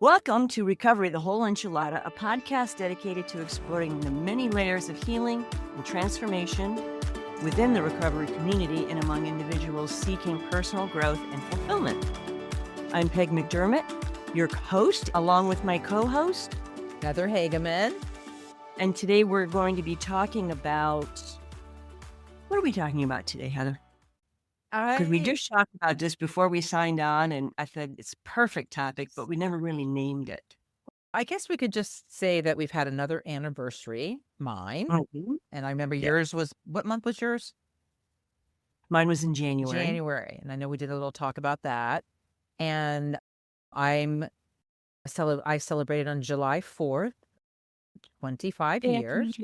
Welcome to Recovery the Whole Enchilada, a podcast dedicated to exploring the many layers of healing and transformation within the recovery community and among individuals seeking personal growth and fulfillment. I'm Peg McDermott, your host, along with my co-host, Heather Hageman. And today we're going to be talking about, what are we talking about today, Heather? Because we just talked about this before we signed on, and I said it's a perfect topic, but we never really named it. I guess we could just say that we've had another anniversary, mine. Mm-hmm. And I remember yours was, what month was yours? Mine was in January. January. And I know we did a little talk about that. And I celebrated on July 4th, 25 years.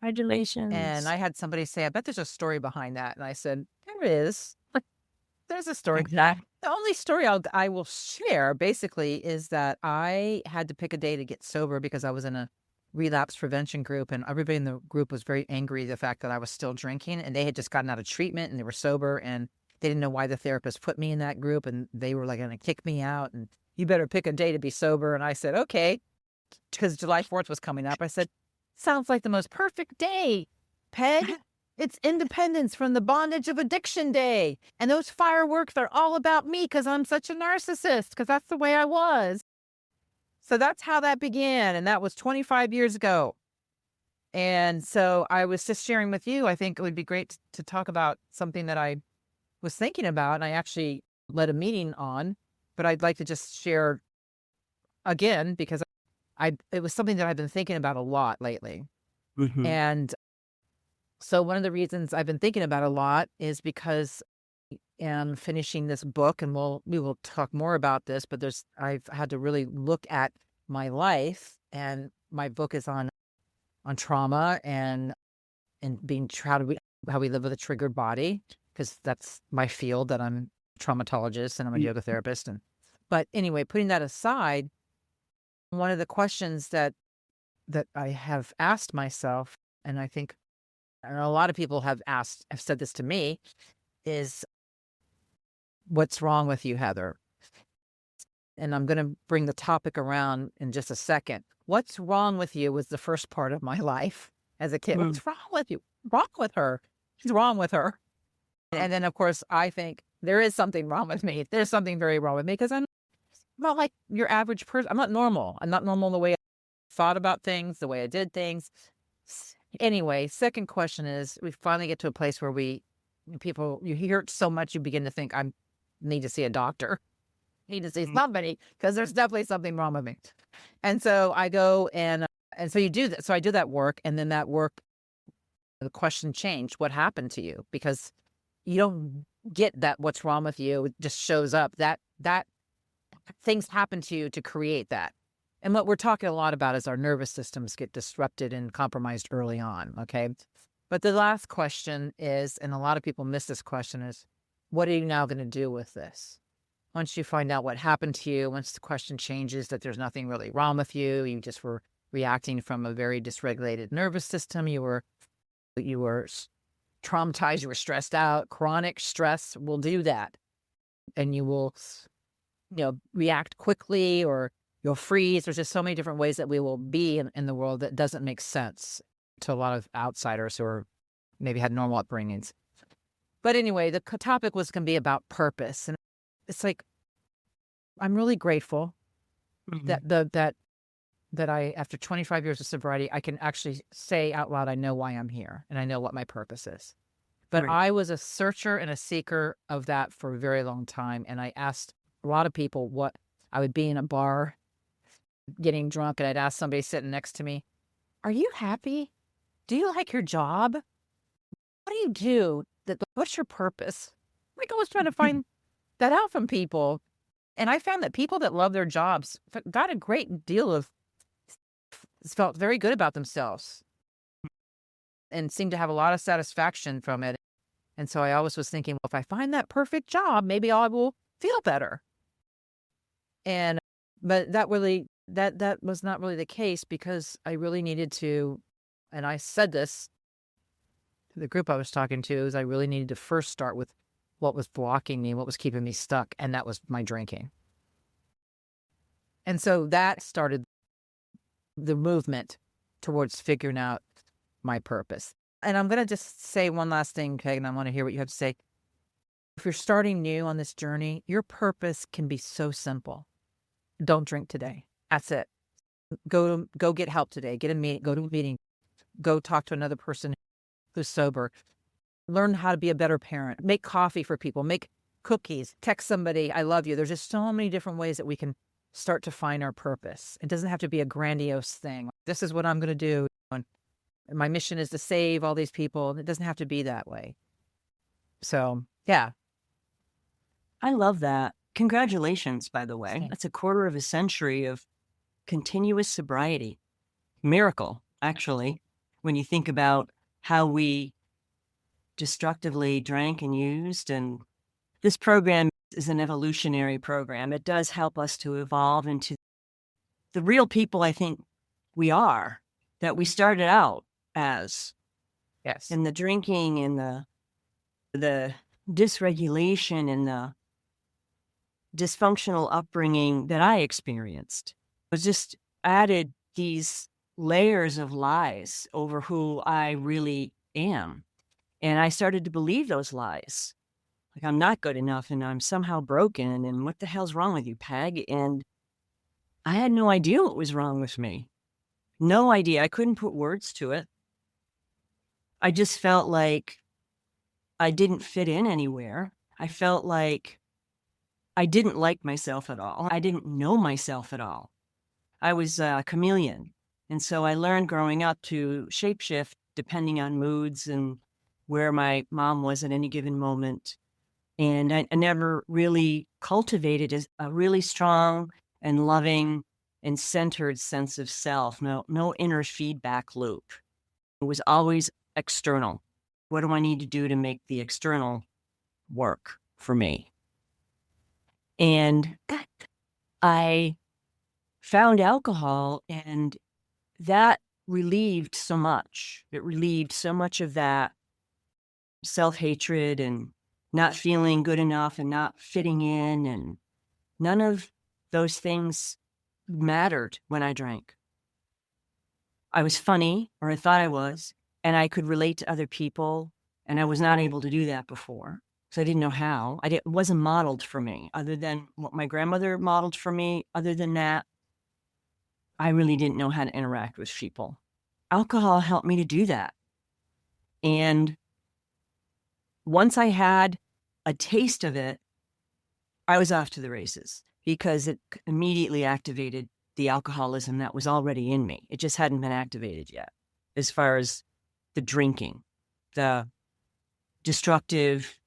Congratulations. And I had somebody say, I bet there's a story behind that. And I said, there is. There's a story. Exactly. The only story I will share basically is that I had to pick a day to get sober because I was in a relapse prevention group, and everybody in the group was very angry at the fact that I was still drinking, and they had just gotten out of treatment and they were sober, and they didn't know why the therapist put me in that group, and they were like going to kick me out, and you better pick a day to be sober. And I said, okay, because July 4th was coming up. I said, sounds like the most perfect day, Peg. It's Independence from the Bondage of Addiction Day. And those fireworks are all about me because I'm such a narcissist, because that's the way I was. So that's how that began. And that was 25 years ago. And so I was just sharing with you, I think it would be great to talk about something that I was thinking about. And I actually led a meeting on, but I'd like to just share again, because it was something that I've been thinking about a lot lately. Mm-hmm. And so one of the reasons I've been thinking about a lot is because I'm finishing this book, and we will talk more about this, but I've had to really look at my life, and my book is on trauma and being how we live with a triggered body, because that's my field, that I'm a traumatologist and I'm a yoga therapist. But anyway, putting that aside, one of the questions that I have asked myself, and I think a lot of people have said this to me, is what's wrong with you, Heather? And I'm going to bring the topic around in just a second. What's wrong with you was the first part of my life as a kid. What's wrong with you? Wrong with her? What's wrong with her? And then, of course, I think there is something wrong with me. There's something very wrong with me, because I'm not like your average person. I'm not normal. I'm not normal in the way I thought about things, the way I did things. Anyway, second question is, we finally get to a place where you hear it so much, you begin to think, I need to see a doctor. I need to see somebody, because there's definitely something wrong with me. And so I go and so you do that. So I do that work, and then that work, the question changed. What happened to you? Because you don't get that what's wrong with you. It just shows up. That things happen to you to create that. And what we're talking a lot about is our nervous systems get disrupted and compromised early on, okay? But the last question is, and a lot of people miss this question, is, what are you now going to do with this? Once you find out what happened to you, once the question changes that there's nothing really wrong with you, you just were reacting from a very dysregulated nervous system, you were traumatized, you were stressed out. Chronic stress will do that. And you will, react quickly, or you'll freeze. There's just so many different ways that we will be in the world that doesn't make sense to a lot of outsiders who are maybe had normal upbringings. But anyway, the topic was going to be about purpose. And it's like, I'm really grateful that I, after 25 years of sobriety, I can actually say out loud, I know why I'm here and I know what my purpose is. But I was a searcher and a seeker of that for a very long time. And I asked a lot of people what I would be in a bar getting drunk, and I'd ask somebody sitting next to me, are you happy? Do you like your job? What do you do? What's your purpose? Like, I was trying to find that out from people. And I found that people that love their jobs got a great deal felt very good about themselves and seemed to have a lot of satisfaction from it. And so I always was thinking, well, if I find that perfect job, maybe I will feel better. But that was not really the case, because I really needed to, and I said this to the group I was talking to, is I really needed to first start with what was blocking me, what was keeping me stuck, and that was my drinking. And so that started the movement towards figuring out my purpose. And I'm going to just say one last thing, Peg, and I want to hear what you have to say. If you're starting new on this journey, your purpose can be so simple. Don't drink today. That's it. Go get help today. Go to a meeting. Go talk to another person who's sober. Learn how to be a better parent. Make coffee for people. Make cookies. Text somebody, I love you. There's just so many different ways that we can start to find our purpose. It doesn't have to be a grandiose thing. This is what I'm going to do. And my mission is to save all these people. It doesn't have to be that way. So, yeah. I love that. Congratulations, by the way. Thanks. That's a quarter of a century of continuous sobriety. Miracle, actually, when you think about how we destructively drank and used. And this program is an evolutionary program. It does help us to evolve into the real people I think we are, that we started out as. Yes. And the drinking and the dysregulation and the dysfunctional upbringing that I experienced was just added these layers of lies over who I really am. And I started to believe those lies. Like, I'm not good enough and I'm somehow broken. And what the hell's wrong with you, Peg? And I had no idea what was wrong with me. No idea. I couldn't put words to it. I just felt like I didn't fit in anywhere. I felt like I didn't like myself at all. I didn't know myself at all. I was a chameleon. And so I learned growing up to shapeshift depending on moods and where my mom was at any given moment. And I never really cultivated a really strong and loving and centered sense of self. No inner feedback loop. It was always external. What do I need to do to make the external work for me? And I found alcohol, and that relieved so much. It relieved so much of that self-hatred and not feeling good enough and not fitting in. And none of those things mattered when I drank. I was funny, or I thought I was, and I could relate to other people. And I was not able to do that before. So I didn't know how. It wasn't modeled for me, other than what my grandmother modeled for me. Other than that, I really didn't know how to interact with people. Alcohol helped me to do that. And once I had a taste of it, I was off to the races, because it immediately activated the alcoholism that was already in me. It just hadn't been activated yet, as far as the drinking, the destructive,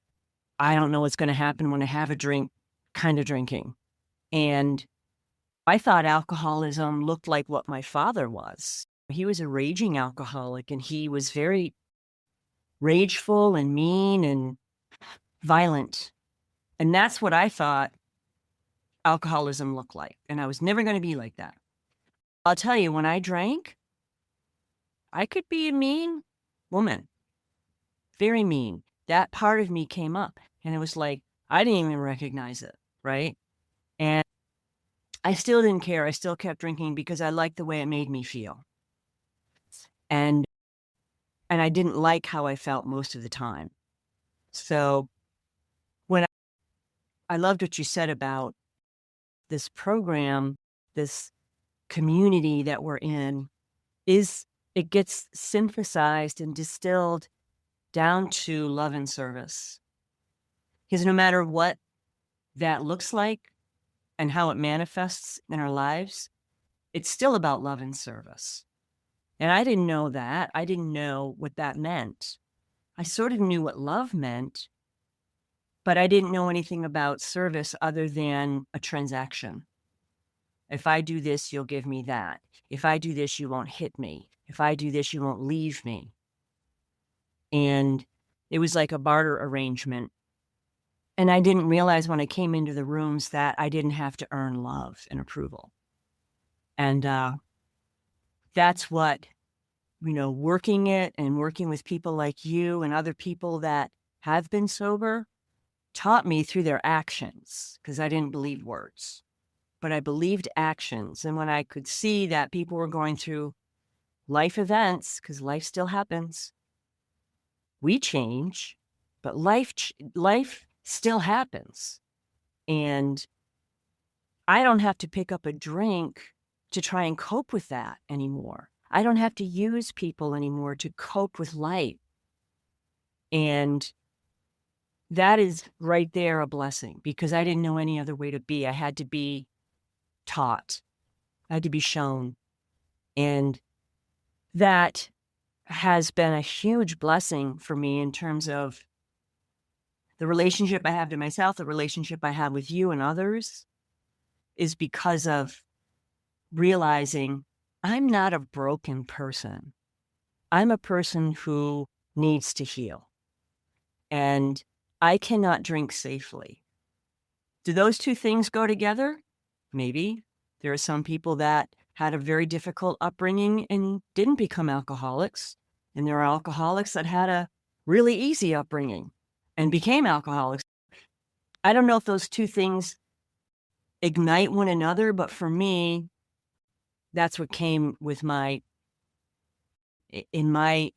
I don't know what's going to happen when I have a drink kind of drinking. And I thought alcoholism looked like what my father was. He was a raging alcoholic, and he was very rageful and mean and violent. And that's what I thought alcoholism looked like. And I was never going to be like that. I'll tell you, when I drank, I could be a mean woman. Very mean. That part of me came up, and it was like, I didn't even recognize it, right? And I still didn't care. I still kept drinking because I liked the way it made me feel. And I didn't like how I felt most of the time. So when I loved what you said about this program, this community that we're in, it gets synthesized and distilled down to love and service. Because no matter what that looks like and how it manifests in our lives, it's still about love and service. And I didn't know that. I didn't know what that meant. I sort of knew what love meant, but I didn't know anything about service other than a transaction. If I do this, you'll give me that. If I do this, you won't hit me. If I do this, you won't leave me. And it was like a barter arrangement. And I didn't realize when I came into the rooms that I didn't have to earn love and approval. And that's what, working it and working with people like you and other people that have been sober taught me through their actions, because I didn't believe words. but I believed actions. And when I could see that people were going through life events, because life still happens, we change, but life still happens. And I don't have to pick up a drink to try and cope with that anymore. I don't have to use people anymore to cope with life. And that is right there a blessing, because I didn't know any other way to be. I had to be taught. I had to be shown. And that has been a huge blessing for me in terms of the relationship I have to myself, the relationship I have with you and others, is because of realizing I'm not a broken person. I'm a person who needs to heal. And I cannot drink safely. Do those two things go together? Maybe. There are some people that had a very difficult upbringing and didn't become alcoholics. And there are alcoholics that had a really easy upbringing and became alcoholics. I don't know if those two things ignite one another, but for me, that's what came with in my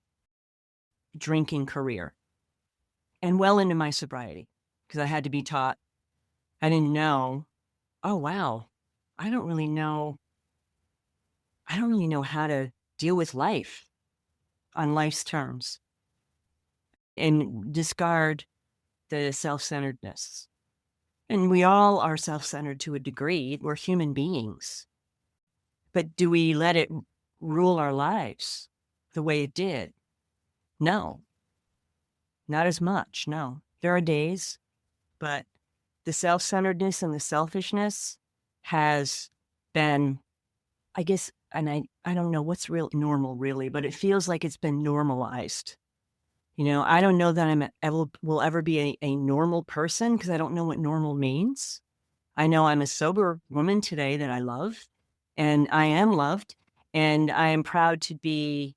drinking career and well into my sobriety, because I had to be taught. I didn't know, oh, wow, I don't really know how to deal with life on life's terms and discard the self-centeredness. And we all are self-centered to a degree. We're human beings. But do we let it rule our lives the way it did? No, not as much. No, there are days, but the self-centeredness and the selfishness has been, I guess, and I don't know what's real normal really, but it feels like it's been normalized. You know, I don't know that will ever be a normal person, because I don't know what normal means. I know I'm a sober woman today that I love, and I am loved, and I am proud to be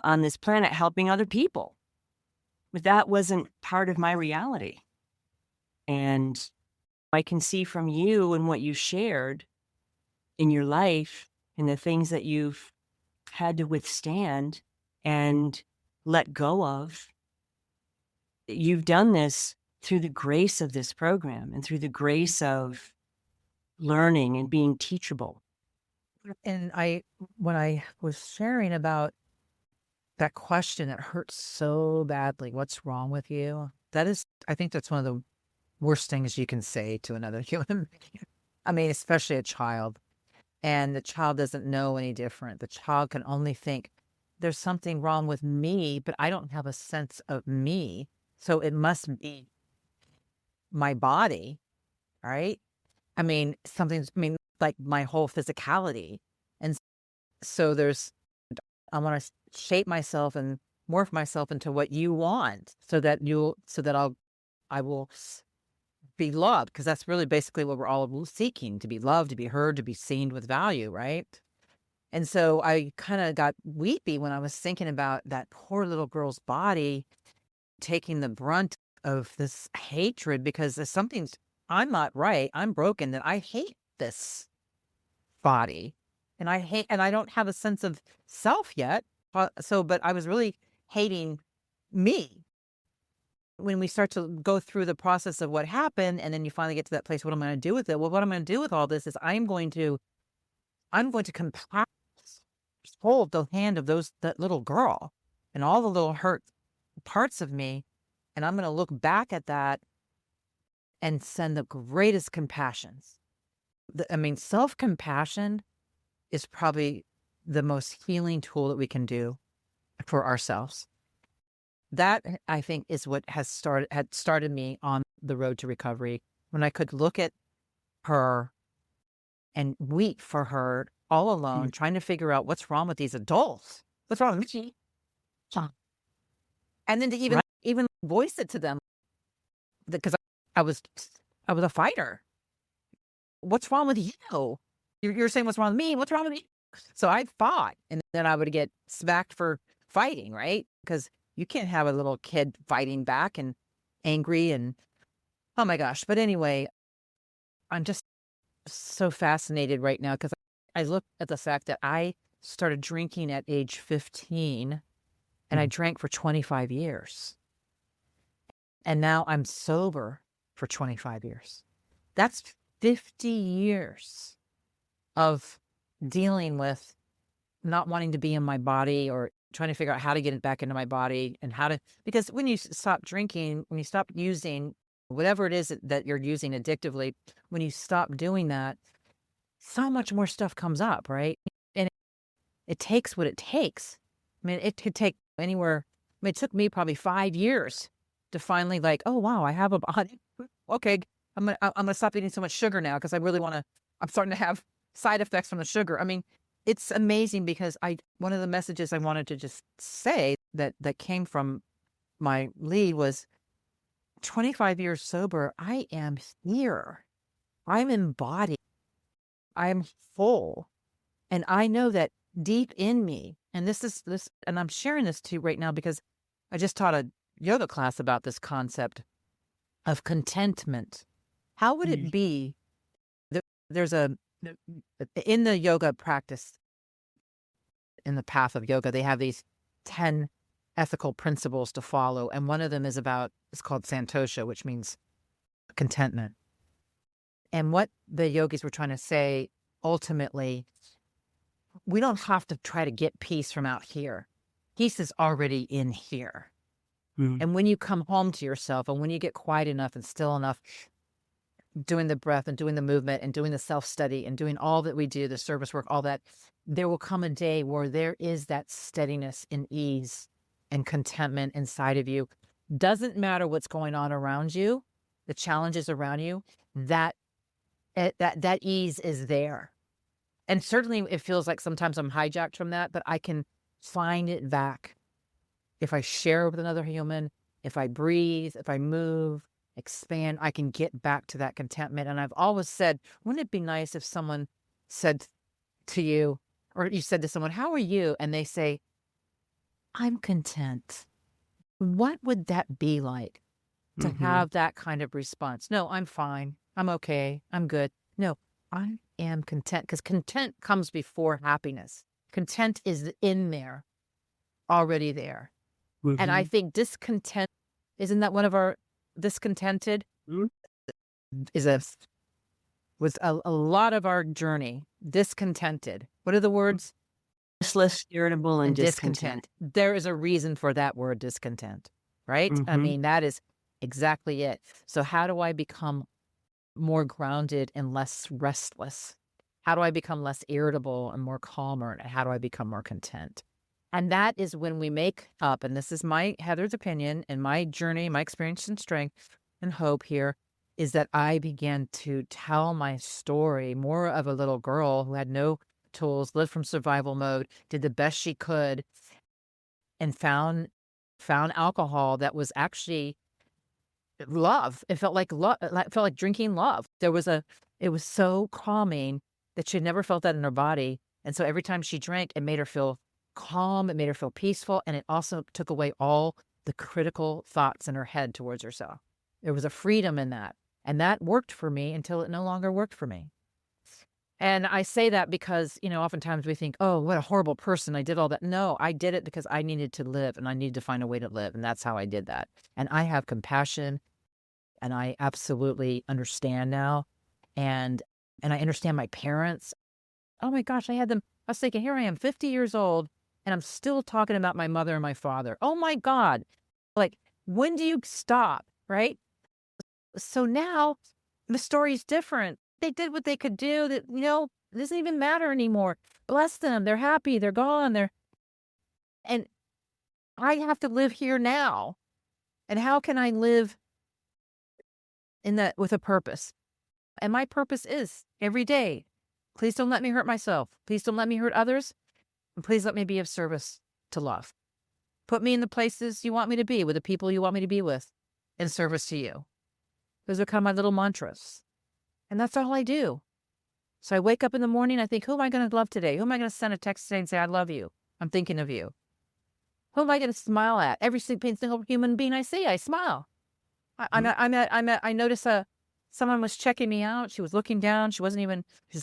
on this planet helping other people. But that wasn't part of my reality. And I can see from you and what you shared in your life and the things that you've had to withstand and let go of. You've done this through the grace of this program and through the grace of learning and being teachable. And when I was sharing about that question that hurts so badly, what's wrong with you? I think that's one of the worst things you can say to another human being. I mean, especially a child. And the child doesn't know any different. The child can only think there's something wrong with me, but I don't have a sense of me. So it must be my body, right? I mean, like my whole physicality. And so I want to shape myself and morph myself into what you want so that I will be loved, because that's really basically what we're all seeking, to be loved, to be heard, to be seen with value, right? And so I kind of got weepy when I was thinking about that poor little girl's body taking the brunt of this hatred, because I'm not right, I'm broken, that I hate this body. And I don't have a sense of self yet. But I was really hating me. When we start to go through the process of what happened, and then you finally get to that place, what am I going to do with it? Well, what I'm going to do with all this is I'm going to compassion hold the hand of that little girl and all the little hurt parts of me. And I'm going to look back at that and send the greatest compassions. Self-compassion is probably the most healing tool that we can do for ourselves. That, I think, is what had started me on the road to recovery, when I could look at her and weep for her all alone, trying to figure out what's wrong with these adults. What's wrong with me? And then to even voice it to them, because I was a fighter. What's wrong with you? You're saying what's wrong with me? What's wrong with me? So I fought, and then I would get smacked for fighting, right? Because you can't have a little kid fighting back and angry and, oh my gosh. But anyway, I'm just so fascinated right now because I look at the fact that I started drinking at age 15 and I drank for 25 years. And now I'm sober for 25 years. That's 50 years of dealing with not wanting to be in my body or trying to figure out how to get it back into my body and how to, because when you stop drinking, when you stop using whatever it is that you're using addictively, when you stop doing that, so much more stuff comes up, right? And it takes what it takes. I mean, it could take anywhere. I mean, it took me probably 5 years to finally like, oh, wow, I have a body. Okay, I'm gonna stop eating so much sugar now because I really want to. I'm starting to have side effects from the sugar. I mean, it's amazing because one of the messages I wanted to just say that came from my lead was 25 years sober. I am here. I'm embodied. I'm full. And I know that deep in me, and and I'm sharing this to you right now because I just taught a yoga class about this concept of contentment. How would it be? There's in the yoga practice, in the path of yoga, they have these 10 ethical principles to follow. And one of them it's called santosha, which means contentment. And what the yogis were trying to say, ultimately, we don't have to try to get peace from out here. Peace is already in here. And when you come home to yourself and when you get quiet enough and still enough, doing the breath and doing the movement and doing the self-study and doing all that we do, the service work, all that, there will come a day where there is that steadiness and ease and contentment inside of you. Doesn't matter what's going on around you, the challenges around you, that ease is there. And certainly it feels like sometimes I'm hijacked from that, but I can find it back. If I share with another human, if I breathe, if I move, expand, I can get back to that contentment. And I've always said, wouldn't it be nice if someone said to you, or you said to someone, how are you? And they say, I'm content. What would that be like to have that kind of response? No, I'm fine. I'm okay. I'm good. No, I am content, because content comes before happiness. Content is in there, already there. And I think discontent, isn't that one of our discontented? Was a lot of our journey. Discontented. What are the words? Restless, irritable, and discontent. There is a reason for that word, discontent, right? I mean, that is exactly it. So how do I become more grounded and less restless? How do I become less irritable and more calmer? And how do I become more content? And that is when we make up, and this is my Heather's opinion and my journey, my experience and strength and hope here, is that I began to tell my story more of a little girl who had no tools, lived from survival mode, did the best she could, and found alcohol that was actually love. It felt like love. It felt like drinking love. It was so calming that she had never felt that in her body. And so every time she drank, it made her feel calm. It made her feel peaceful. And it also took away all the critical thoughts in her head towards herself. There was a freedom in that. And that worked for me until it no longer worked for me. And I say that because, oftentimes we think, oh, what a horrible person. I did all that. No, I did it because I needed to live and I needed to find a way to live. And that's how I did that. And I have compassion and I absolutely understand now. And I understand my parents. Oh my gosh, I was thinking, here I am, 50 years old, and I'm still talking about my mother and my father. Oh my God. Like, when do you stop, right? So now the story's different. They did what they could do. That, it doesn't even matter anymore. Bless them. They're happy. They're gone. And I have to live here now. And how can I live in that with a purpose? And my purpose is every day, please don't let me hurt myself. Please don't let me hurt others. And please let me be of service to love. Put me in the places you want me to be, with the people you want me to be with, in service to you. Those are kind of my little mantras. And that's all I do. So I wake up in the morning, I think, who am I going to love today? Who am I going to send a text today and say, I love you? I'm thinking of you. Who am I going to smile at? Every single human being I see, I smile. I notice a someone was checking me out. She was looking down. She was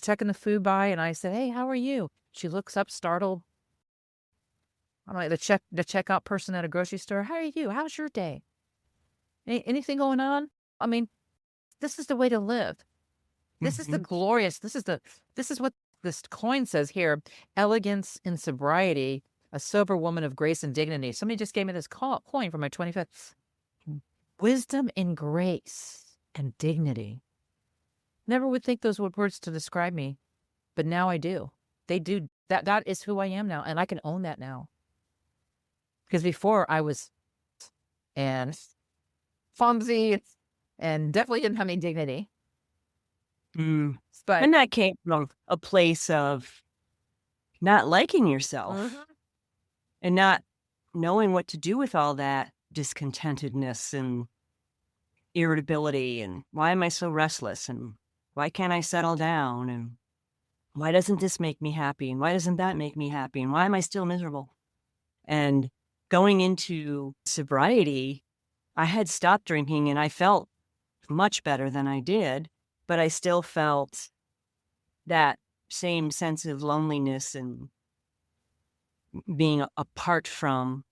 checking the food by. And I said, "Hey, how are you?" She looks up, startled. I'm like the checkout person at a grocery store. "How are you? How's your day? Anything going on?" I mean, this is the way to live. This is the Mhm. glorious, this is what this coin says here: elegance in sobriety, a sober woman of grace and dignity. Somebody just gave me this coin for my 25th. Wisdom and grace and dignity. Never would think those were words to describe me, but now I do. They do. That is who I am now, and I can own that now. Because before I was and clumsy and definitely didn't have any dignity. Mm. But And that came from a place of not liking yourself Mhm. and not knowing what to do with all that discontentedness and irritability and why am I so restless and why can't I settle down and why doesn't this make me happy and why doesn't that make me happy and why am I still miserable? And going into sobriety, I had stopped drinking and I felt much better than I did, but I still felt that same sense of loneliness and being apart from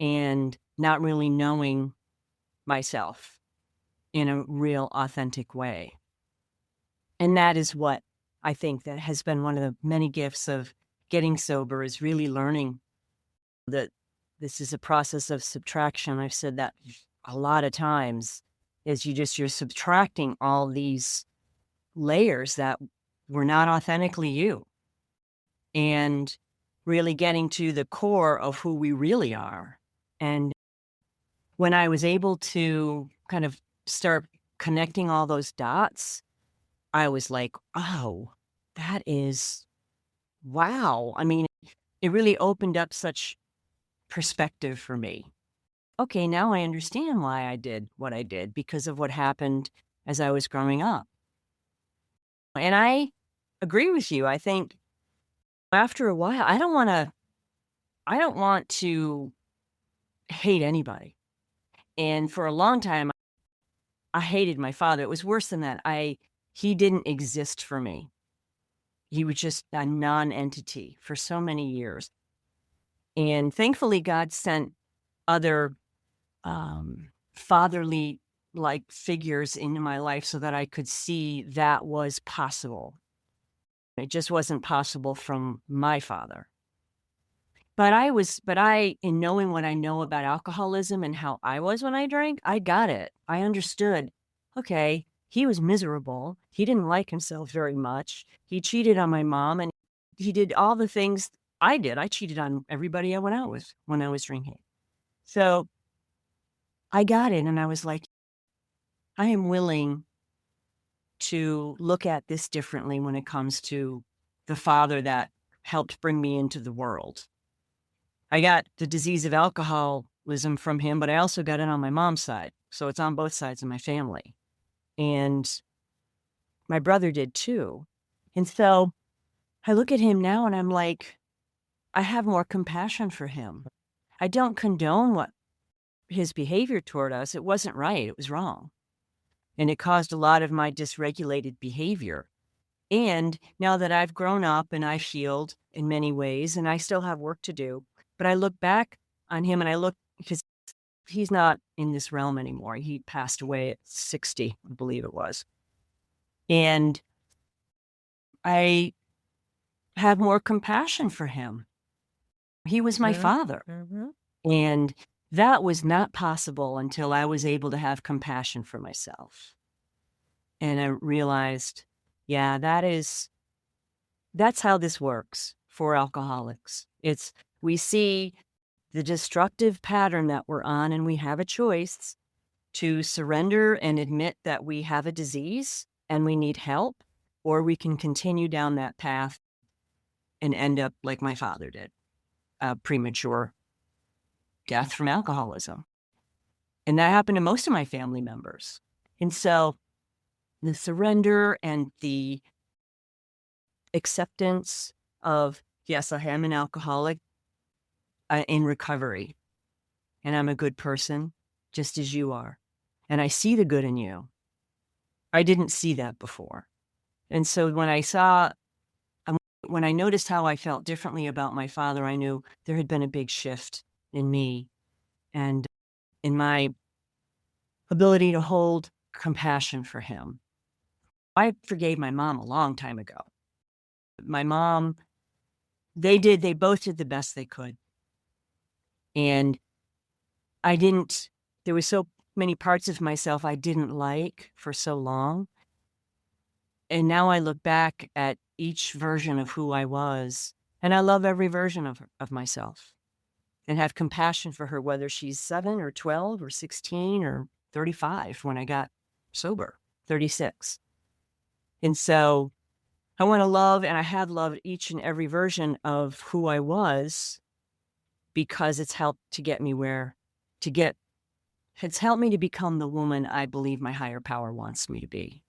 and not really knowing myself in a real authentic way. And that is what I think that has been one of the many gifts of getting sober is really learning that this is a process of subtraction. I've said that a lot of times is you're subtracting all these layers that were not authentically you and really getting to the core of who we really are. And when I was able to kind of start connecting all those dots, I was like, oh, that is wow. I mean, it really opened up such perspective for me. Okay, now I understand why I did what I did because of what happened as I was growing up. And I agree with you. I think after a while, I don't want to hate anybody. And for a long time, I hated my father. It was worse than that. He didn't exist for me. He was just a non-entity for so many years. And thankfully, God sent other fatherly like figures into my life so that I could see that was possible. It just wasn't possible from my father. In knowing what I know about alcoholism and how I was when I drank, I got it. I understood. Okay, he was miserable. He didn't like himself very much. He cheated on my mom and he did all the things I did. I cheated on everybody I went out with when I was drinking. So I got it. And I was like, I am willing to look at this differently when it comes to the father that helped bring me into the world. I got the disease of alcoholism from him, but I also got it on my mom's side. So it's on both sides of my family. And my brother did too. And so I look at him now and I'm like, I have more compassion for him. I don't condone what his behavior toward us. It wasn't right. It was wrong. And it caused a lot of my dysregulated behavior. And now that I've grown up and I've healed in many ways, and I still have work to do, but I look back on him and I look because he's not in this realm anymore. He passed away at 60, I believe it was. And I have more compassion for him. He was my father. Mhm. And that was not possible until I was able to have compassion for myself. And I realized, yeah, that's how this works for alcoholics. We see the destructive pattern that we're on and we have a choice to surrender and admit that we have a disease and we need help, or we can continue down that path and end up like my father did, a premature death from alcoholism. And that happened to most of my family members. And so the surrender and the acceptance of, yes, I am an alcoholic in recovery, and I'm a good person, just as you are. And I see the good in you. I didn't see that before. And so when I noticed how I felt differently about my father, I knew there had been a big shift in me and in my ability to hold compassion for him. I forgave my mom a long time ago. My mom, they both did the best they could. And there was so many parts of myself I didn't like for so long. And now I look back at each version of who I was, and I love every version of myself and have compassion for her, whether she's 7 or 12 or 16 or 35 when I got sober, 36. And so I want to love, and I have loved each and every version of who I was because it's helped to get me it's helped me to become the woman I believe my higher power wants me to be.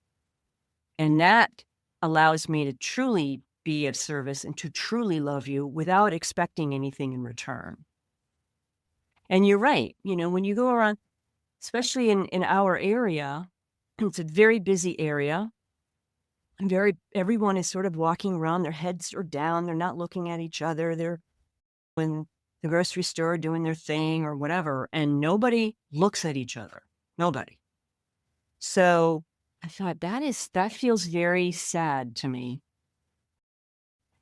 And that allows me to truly be of service and to truly love you without expecting anything in return. And you're right. When you go around, especially in our area, it's a very busy area. Everyone is sort of walking around, their heads are down. They're not looking at each other. They're in the grocery store doing their thing or whatever. And nobody looks at each other. Nobody. So I thought that feels very sad to me.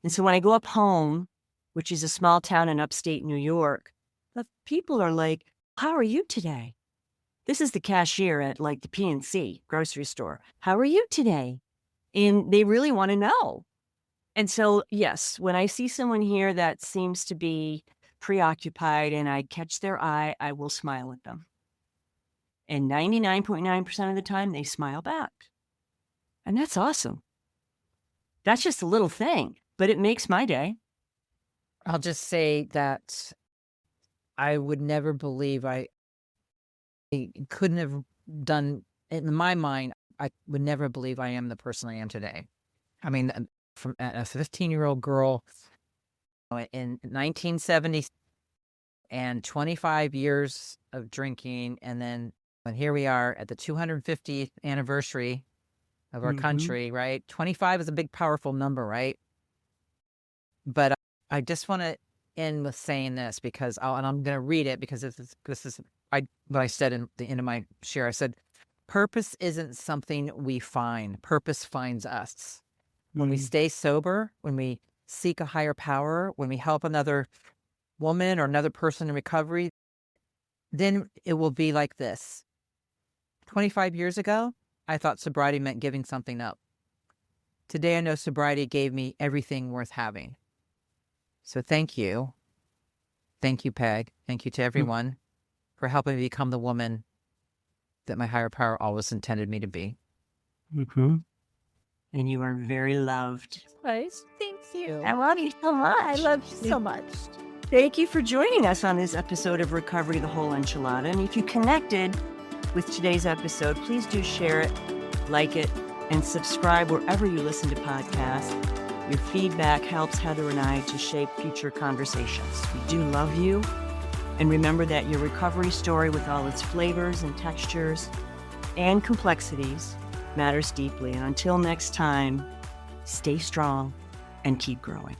And so when I go up home, which is a small town in upstate New York, the people are like, "How are you today?" This is the cashier at like the PNC grocery store. "How are you today?" And they really want to know. And so, yes, when I see someone here that seems to be preoccupied and I catch their eye, I will smile at them. And 99.9% of the time, they smile back. And that's awesome. That's just a little thing, but it makes my day. I'll just say that I would never believe I couldn't have done, in my mind, I would never believe I am the person I am today. I mean, from a 15-year-old girl in 1970 and 25 years of drinking, and then here we are at the 250th anniversary of our country, right? 25 is a big, powerful number, right? But I just want to end with saying this because and I'm going to read it because this is what I said in the end of my share. I said, purpose isn't something we find. Purpose finds us. When we stay sober, when we seek a higher power, when we help another woman or another person in recovery, then it will be like this. 25 years ago, I thought sobriety meant giving something up. Today, I know sobriety gave me everything worth having. So thank you. Thank you, Peg. Thank you to everyone for helping me become the woman that my higher power always intended me to be. And you are very loved. Nice. Thank you. I love you so much. I love you so much. Thank you for joining us on this episode of Recovery the Whole Enchilada. And if you connected with today's episode, please do share it, like it, and subscribe wherever you listen to podcasts. Your feedback helps Heather and I to shape future conversations. We do love you. And remember that your recovery story, with all its flavors and textures and complexities, matters deeply. And until next time, stay strong and keep growing.